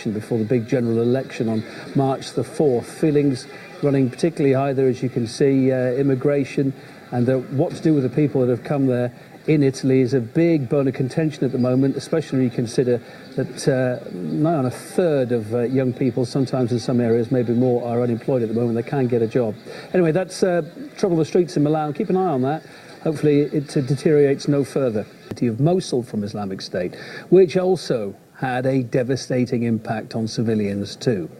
election, before the big general election on March the 4th. Feelings running particularly high there, as you can see. Immigration and what to do with the people that have come there in Italy is a big bone of contention at the moment, especially when you consider that nigh on a third of young people, sometimes in some areas, maybe more, are unemployed at the moment. They can't get a job. Anyway, that's trouble the streets in Milan. Keep an eye on that. Hopefully it deteriorates no further. Of Mosul from Islamic State, which also had a devastating impact on civilians too.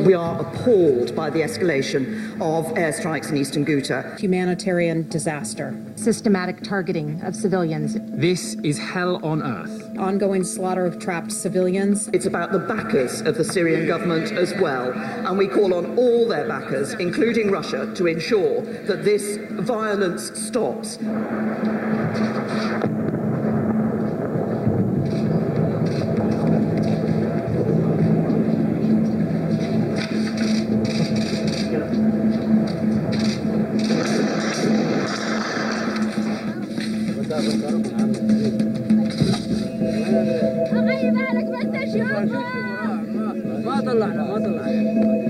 We are appalled by the escalation of airstrikes in eastern Ghouta. Humanitarian disaster. Systematic targeting of civilians. This is hell on earth. Ongoing slaughter of trapped civilians. It's about the backers of the Syrian government as well, and we call on all their backers, including Russia, to ensure that this violence stops.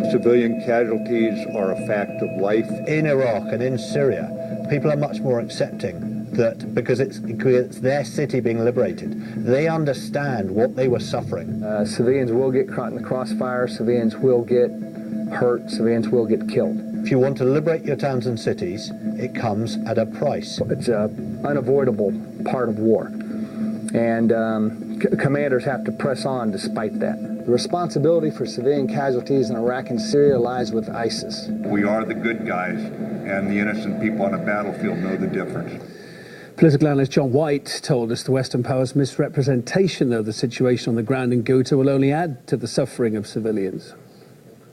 Civilian casualties are a fact of life. In Iraq and in Syria, people are much more accepting that because it's their city being liberated. They understand what they were suffering. Civilians will get caught in the crossfire, civilians will get hurt, civilians will get killed. If you want to liberate your towns and cities, it comes at a price. It's an unavoidable part of war, and commanders have to press on despite that. The responsibility for civilian casualties in Iraq and Syria lies with ISIS. We are the good guys, and the innocent people on a battlefield know the difference. Political analyst John White told us the Western powers' misrepresentation of the situation on the ground in Ghouta will only add to the suffering of civilians.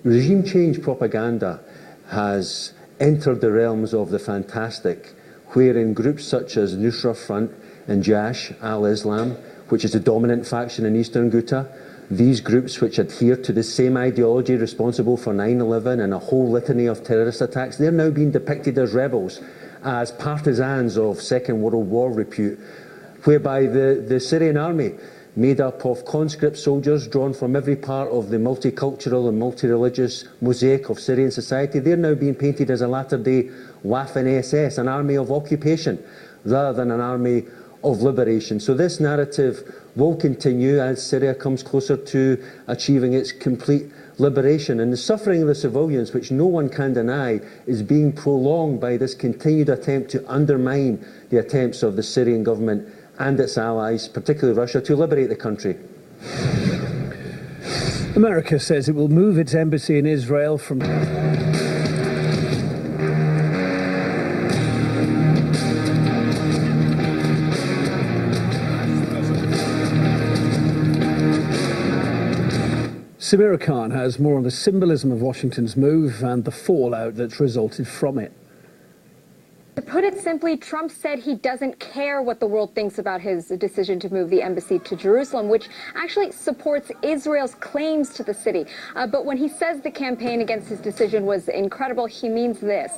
Regime change propaganda has entered the realms of the fantastic, wherein groups such as Nusra Front and Jaish al-Islam, which is the dominant faction in eastern Ghouta, these groups which adhere to the same ideology responsible for 9/11 and a whole litany of terrorist attacks, they're now being depicted as rebels, as partisans of Second World War repute, whereby the Syrian army, made up of conscript soldiers drawn from every part of the multicultural and multi-religious mosaic of Syrian society, they're now being painted as a latter-day Waffen-SS, an army of occupation, rather than an army of liberation. So this narrative will continue as Syria comes closer to achieving its complete liberation. And the suffering of the civilians, which no one can deny, is being prolonged by this continued attempt to undermine the attempts of the Syrian government and its allies, particularly Russia, to liberate the country. America says it will move its embassy in Israel from... Samira Khan has more on the symbolism of Washington's move and the fallout that's resulted from it. To put it simply, Trump said he doesn't care what the world thinks about his decision to move the embassy to Jerusalem, which actually supports Israel's claims to the city. But when he says the campaign against his decision was incredible, he means this.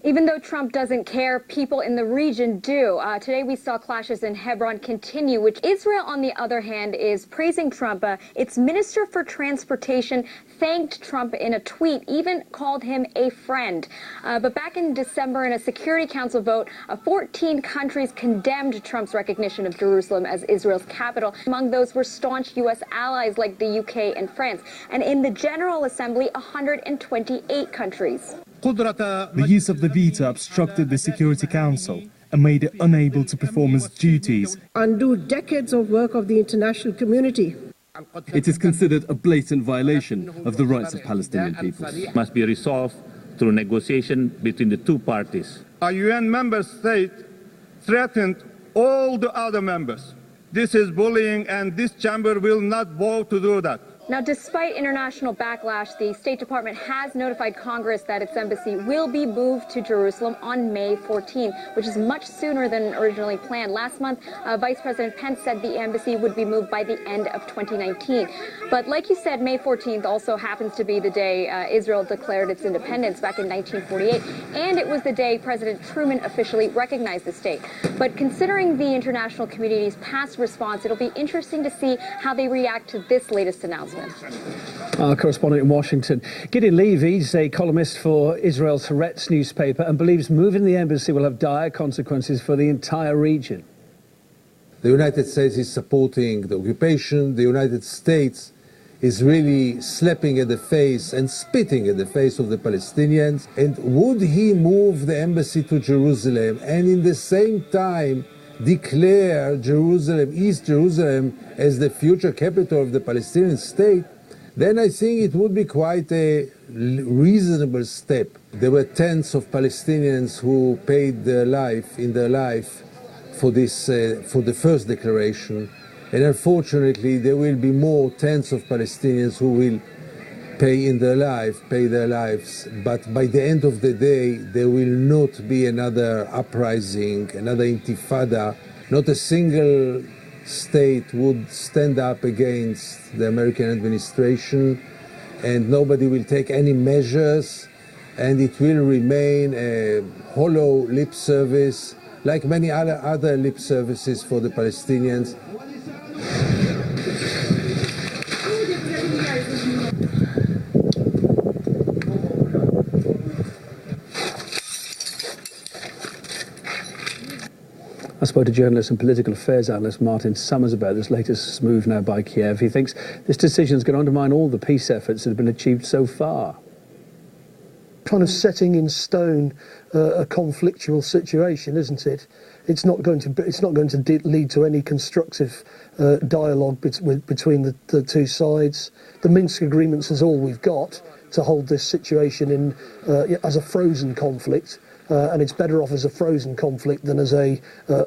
Even though Trump doesn't care, people in the region do. Today we saw clashes in Hebron continue, which Israel, on the other hand, is praising Trump. Its Minister for Transportation thanked Trump in a tweet, even called him a friend. But back in December, in a Security Council vote, 14 countries condemned Trump's recognition of Jerusalem as Israel's capital. Among those were staunch U.S. allies like the UK and France. And in the General Assembly, 128 countries. The use of the veto obstructed the Security Council and made it unable to perform its duties. Undo decades of work of the international community. It is considered a blatant violation of the rights of Palestinian peoples. Must be resolved through negotiation between the two parties. A UN member state threatened all the other members. This is bullying, and this chamber will not bow to do that. Now, despite international backlash, the State Department has notified Congress that its embassy will be moved to Jerusalem on May 14th, which is much sooner than originally planned. Last month, Vice President Pence said the embassy would be moved by the end of 2019. But like you said, May 14th also happens to be the day Israel declared its independence back in 1948, and it was the day President Truman officially recognized the state. But considering the international community's past response, it'll be interesting to see how they react to this latest announcement. Our correspondent in Washington, Gideon Levy, is a columnist for Israel's Haaretz newspaper and believes moving the embassy will have dire consequences for the entire region. The United States is supporting the occupation. The United States is really slapping at the face and spitting at the face of the Palestinians. And would he move the embassy to Jerusalem and in the same time declare Jerusalem, East Jerusalem, as the future capital of the Palestinian state, then I think it would be quite a reasonable step. There were tens of Palestinians who paid their life for this, for the first declaration, and unfortunately there will be more tens of Palestinians who will pay their lives, but by the end of the day there will not be another uprising, another intifada. Not a single state would stand up against the American administration, and nobody will take any measures, and it will remain a hollow lip service like many other lip services for the Palestinians. I spoke to journalist and political affairs analyst Martin Summers about this latest move now by Kiev. He thinks this decision is going to undermine all the peace efforts that have been achieved so far. Kind of setting in stone a conflictual situation, isn't it? It's not going to lead to any constructive dialogue between the two sides. The Minsk agreements is all we've got to hold this situation in as a frozen conflict. And it's better off as a frozen conflict than as a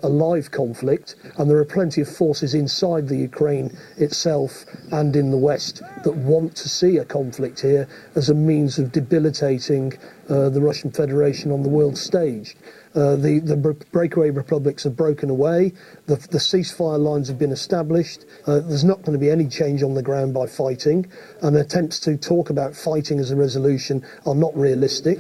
live conflict. And there are plenty of forces inside the Ukraine itself and in the West that want to see a conflict here as a means of debilitating the Russian Federation on the world stage. The breakaway republics have broken away. The ceasefire lines have been established. There's not going to be any change on the ground by fighting. And attempts to talk about fighting as a resolution are not realistic.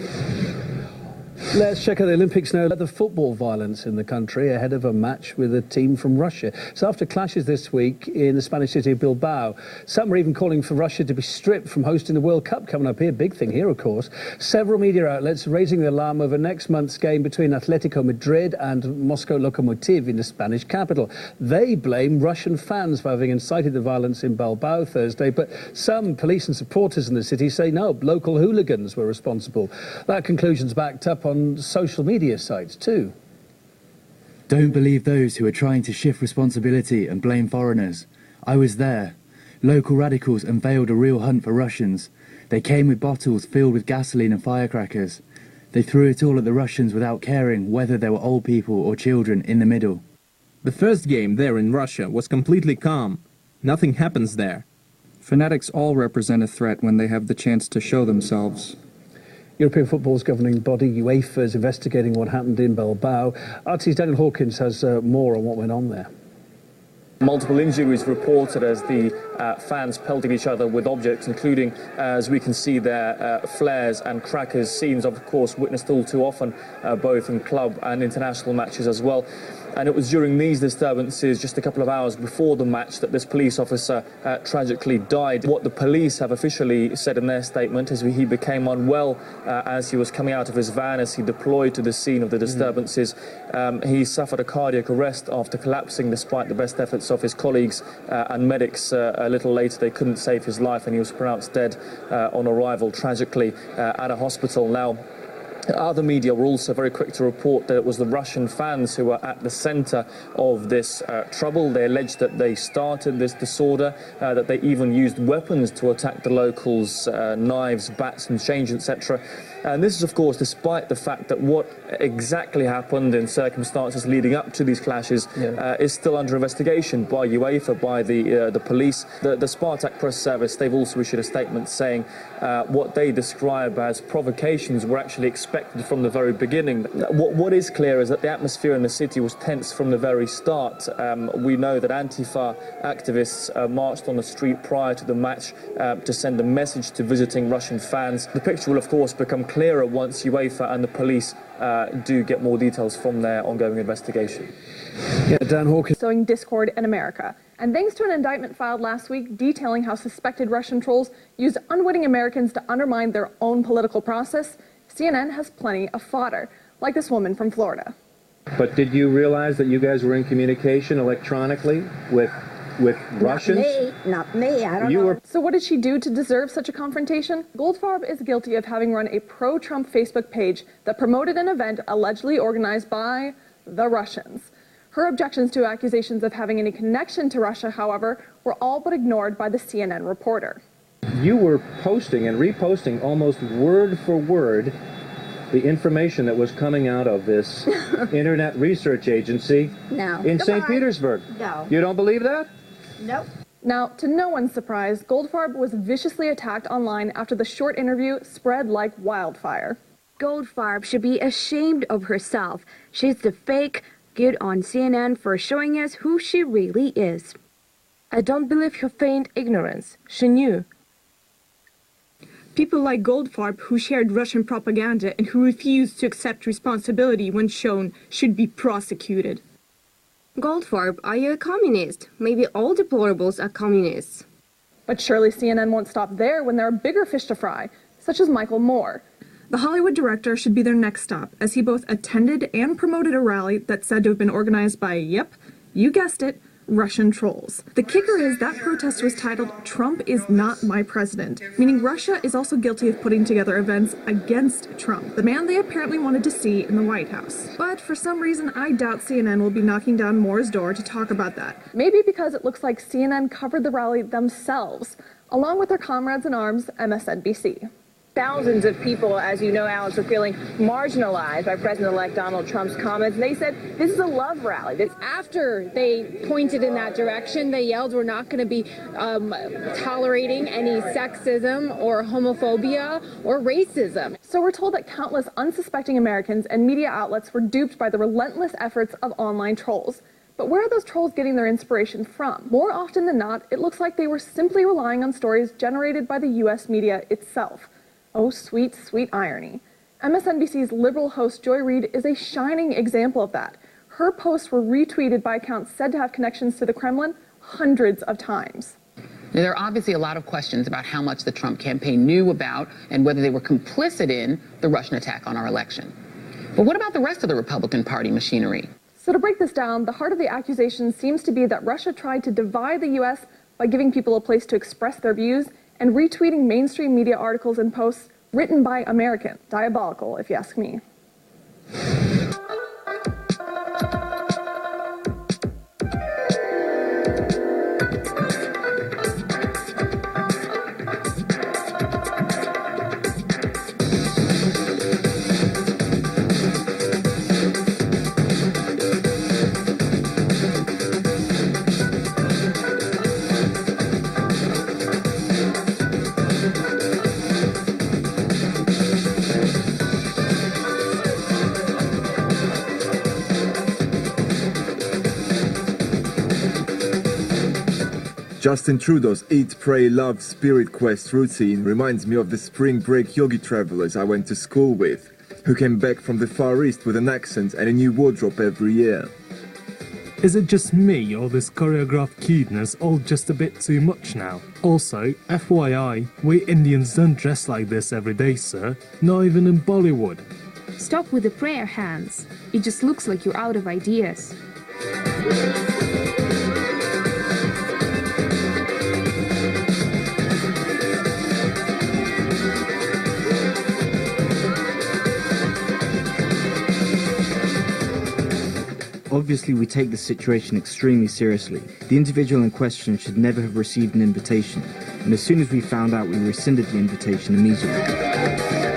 Let's check out the Olympics now. The football violence in the country ahead of a match with a team from Russia. So after clashes this week in the Spanish city of Bilbao, some are even calling for Russia to be stripped from hosting the World Cup coming up here. Big thing here, of course. Several media outlets raising the alarm over next month's game between Atletico Madrid and Moscow Lokomotiv in the Spanish capital. They blame Russian fans for having incited the violence in Bilbao Thursday, but some police and supporters in the city say no, local hooligans were responsible. That conclusion's backed up on social media sites too. Don't believe those who are trying to shift responsibility and blame foreigners. I was there. Local radicals unveiled a real hunt for Russians. They came with bottles filled with gasoline and firecrackers. They threw it all at the Russians without caring whether there were old people or children in the middle. The first game there in Russia was completely calm. Nothing happens there. Fanatics all represent a threat when they have the chance to show themselves. European football's governing body, UEFA, is investigating what happened in Bilbao. RT's Daniel Hawkins has more on what went on there. Multiple injuries reported as the fans pelted each other with objects, including, as we can see there, flares and crackers, scenes, of course, witnessed all too often, both in club and international matches as well. And it was during these disturbances, just a couple of hours before the match, that this police officer tragically died. What the police have officially said in their statement is he became unwell as he was coming out of his van as he deployed to the scene of the disturbances. He suffered a cardiac arrest after collapsing despite the best efforts of his colleagues and medics. A little later, they couldn't save his life and he was pronounced dead on arrival, tragically, at a hospital. Now, other media were also very quick to report that it was the Russian fans who were at the centre of this trouble. They alleged that they started this disorder, that they even used weapons to attack the locals, knives, bats and chains, etc. And this is, of course, despite the fact that what exactly happened in circumstances leading up to these clashes is still under investigation by UEFA, by the police. The Spartak press service, they've also issued a statement saying what they describe as provocations were actually expected from the very beginning. What is clear is that the atmosphere in the city was tense from the very start. We know that Antifa activists marched on the street prior to the match to send a message to visiting Russian fans. The picture will, of course, become clearer once UEFA and the police do get more details from their ongoing investigation. Yeah, Dan Hawkins. Sowing discord in America. And thanks to an indictment filed last week detailing how suspected Russian trolls used unwitting Americans to undermine their own political process, CNN has plenty of fodder, like this woman from Florida. But did you realize that you guys were in communication electronically with Russians? Not me. I don't know. So what did she do to deserve such a confrontation? Goldfarb is guilty of having run a pro-Trump Facebook page that promoted an event allegedly organized by the Russians. Her objections to accusations of having any connection to Russia, however, were all but ignored by the CNN reporter. You were posting and reposting almost word for word the information that was coming out of this Internet Research Agency in St. Petersburg. No. You don't believe that? Nope. Now, to no one's surprise, Goldfarb was viciously attacked online after the short interview spread like wildfire. Goldfarb should be ashamed of herself. She's the fake. Good on CNN for showing us who she really is. I don't believe her feigned ignorance. She knew. People like Goldfarb, who shared Russian propaganda and who refused to accept responsibility when shown, should be prosecuted. Goldfarb, are you a communist? Maybe all deplorables are communists. But surely CNN won't stop there when there are bigger fish to fry, such as Michael Moore. The Hollywood director should be their next stop, as he both attended and promoted a rally that's said to have been organized by, yep, you guessed it, Russian trolls. The kicker is that protest was titled "Trump is not my president," meaning Russia is also guilty of putting together events against Trump, the man they apparently wanted to see in the White House. But for some reason, I doubt CNN will be knocking down Moore's door to talk about that. Maybe because it looks like CNN covered the rally themselves, along with their comrades in arms, MSNBC. Thousands of people, as you know, Alex, are feeling marginalized by President-elect Donald Trump's comments. They said this is a love rally. After they pointed in that direction, they yelled, "We're not going to be tolerating any sexism or homophobia or racism." So we're told that countless unsuspecting Americans and media outlets were duped by the relentless efforts of online trolls. But where are those trolls getting their inspiration from? More often than not, it looks like they were simply relying on stories generated by the U.S. media itself. Oh, sweet, sweet irony. MSNBC's liberal host Joy Reid is a shining example of that. Her posts were retweeted by accounts said to have connections to the Kremlin hundreds of times. There are obviously a lot of questions about how much the Trump campaign knew about and whether they were complicit in the Russian attack on our election. But what about the rest of the Republican Party machinery? So to break this down, the heart of the accusation seems to be that Russia tried to divide the U.S. by giving people a place to express their views and retweeting mainstream media articles and posts written by Americans. Diabolical, if you ask me. Justin Trudeau's Eat, Pray, Love Spirit Quest routine reminds me of the spring break yogi travelers I went to school with, who came back from the Far East with an accent and a new wardrobe every year. Is it just me, or this choreographed cuteness all just a bit too much now? Also, FYI, we Indians don't dress like this every day, sir. Not even in Bollywood. Stop with the prayer hands. It just looks like you're out of ideas. Obviously, we take the situation extremely seriously. The individual in question should never have received an invitation, and as soon as we found out, we rescinded the invitation immediately.